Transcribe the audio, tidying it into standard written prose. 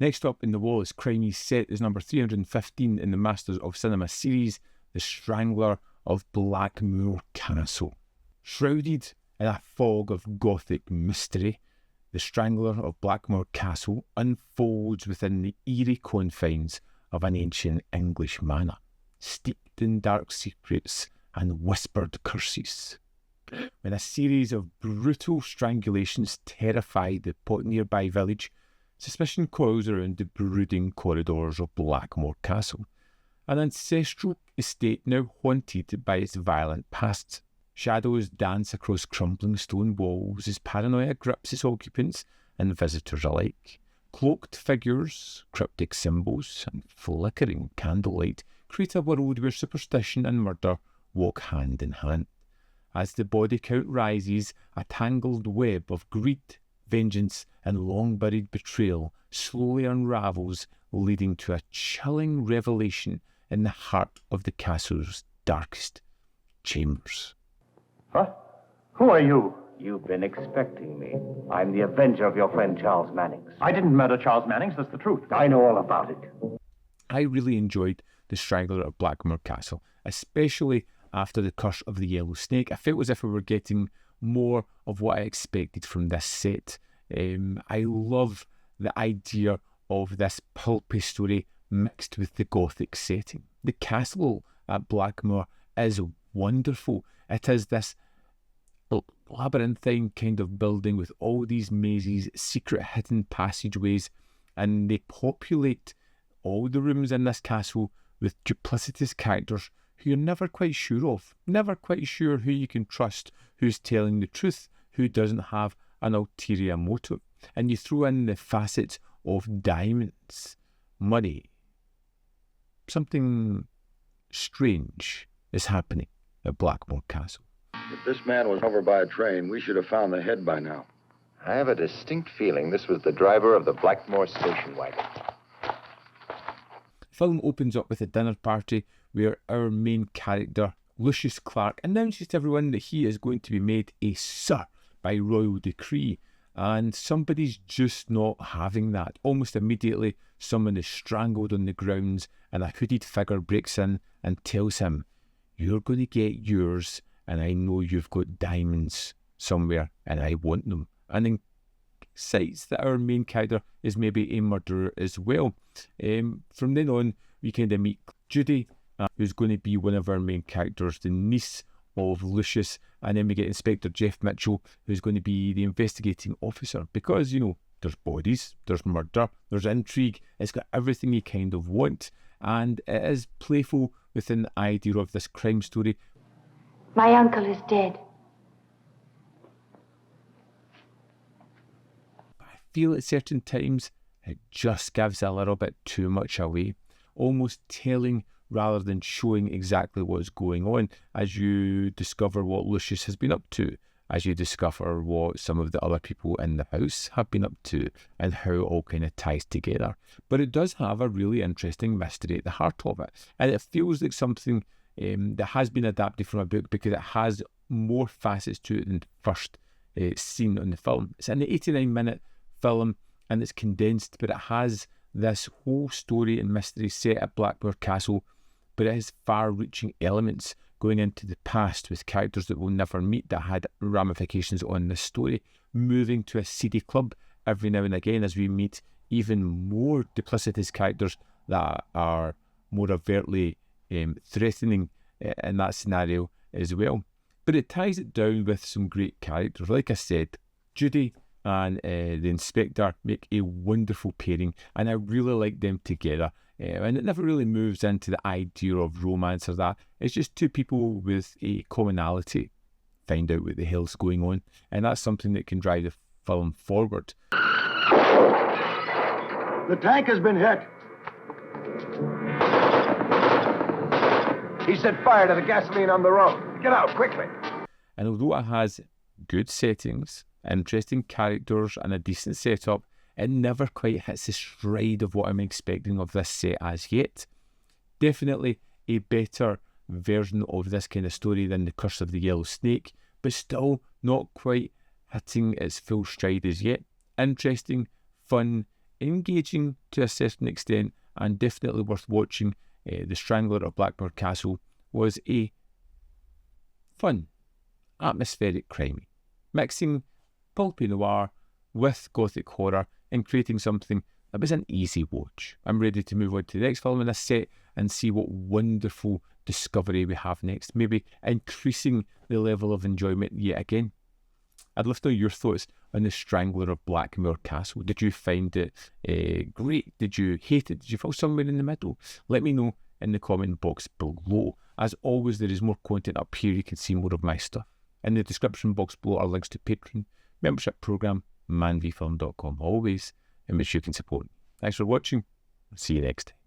Next up in the Wallace crimey set is number 315 in the Masters of Cinema series, The Strangler of Blackmoor Castle. Shrouded in a fog of gothic mystery, The Strangler of Blackmoor Castle unfolds within the eerie confines of an ancient English manor, steeped in dark secrets and whispered curses. When a series of brutal strangulations terrify the nearby village, suspicion coils around the brooding corridors of Blackmoor Castle, an ancestral estate now haunted by its violent past. Shadows dance across crumbling stone walls as paranoia grips its occupants and visitors alike. Cloaked figures, cryptic symbols, and flickering candlelight create a world where superstition and murder walk hand in hand. As the body count rises, a tangled web of greed, vengeance, and long-buried betrayal slowly unravels, leading to a chilling revelation in the heart of the castle's darkest chambers. Huh? Who are you? You've been expecting me. I'm the avenger of your friend Charles Mannings. I didn't murder Charles Mannings, that's the truth. I know all about it. I really enjoyed The Strangler of Blackmoor Castle, especially after The Curse of the Yellow Snake. I felt as if we were getting more of what I expected from this set. I love the idea of this pulpy story mixed with the gothic setting. The castle at Blackmoor is wonderful. It is this labyrinthine kind of building with all these mazes, secret hidden passageways, and they populate all the rooms in this castle with duplicitous characters who you're never quite sure of, never quite sure who you can trust, who's telling the truth, who doesn't have an ulterior motive. And you throw in the facets of diamonds, money. Something strange is happening at Blackmoor Castle. If this man was over by a train, we should have found the head by now. I have a distinct feeling this was the driver of the Blackmoor station wagon. The film opens up with a dinner party where our main character, Lucius Clark, announces to everyone that he is going to be made a Sir by royal decree. And somebody's just not having that. Almost immediately, someone is strangled on the grounds and a hooded figure breaks in and tells him, "You're going to get yours, and I know you've got diamonds somewhere, and I want them." And incites that our main character is maybe a murderer as well. From then on, we kind of meet Judy, who's going to be one of our main characters, the niece of Lucius, and then we get Inspector Jeff Mitchell, who's going to be the investigating officer, because, you know, there's bodies, there's murder, there's intrigue, it's got everything you kind of want, and it is playful within the idea of this crime story. My uncle is dead. I feel at certain times it just gives a little bit too much away, almost telling rather than showing exactly what's going on, as you discover what Lucius has been up to, as you discover what some of the other people in the house have been up to, and how it all kind of ties together. But it does have a really interesting mystery at the heart of it, and it feels like something that has been adapted from a book, because it has more facets to it than the first scene on the film. It's an 89-minute film, and it's condensed, but it has this whole story and mystery set at Blackmoor Castle, but it has far-reaching elements going into the past with characters that we'll never meet that had ramifications on this story, moving to a seedy club every now and again as we meet even more duplicitous characters that are more overtly threatening in that scenario as well. But it ties it down with some great characters. Like I said, Judy and the Inspector make a wonderful pairing, and I really like them together. And it never really moves into the idea of romance or that. It's just two people with a commonality find out what the hell's going on, and that's something that can drive the film forward. The tank has been hit. He set fire to the gasoline on the road. Get out, quickly. And although it has good settings, interesting characters, and a decent setup, it never quite hits the stride of what I'm expecting of this set as yet. Definitely a better version of this kind of story than The Curse of the Yellow Snake, but still not quite hitting its full stride as yet. Interesting, fun, engaging to a certain extent and definitely worth watching. The Strangler of Blackmoor Castle was a fun, atmospheric crime, mixing pulpy noir with gothic horror and creating something that was an easy watch. I'm ready to move on to the next film in this set and see what wonderful discovery we have next, maybe increasing the level of enjoyment yet again. I'd love to know your thoughts on The Strangler of Blackmoor Castle. Did you find it great? Did you hate it? Did you fall somewhere in the middle? Let me know in the comment box below. As always, there is more content up here. You can see more of my stuff. In the description box below are links to Patreon, membership program, manvfilm.com, always in which you can support me. Thanks for watching. See you next time.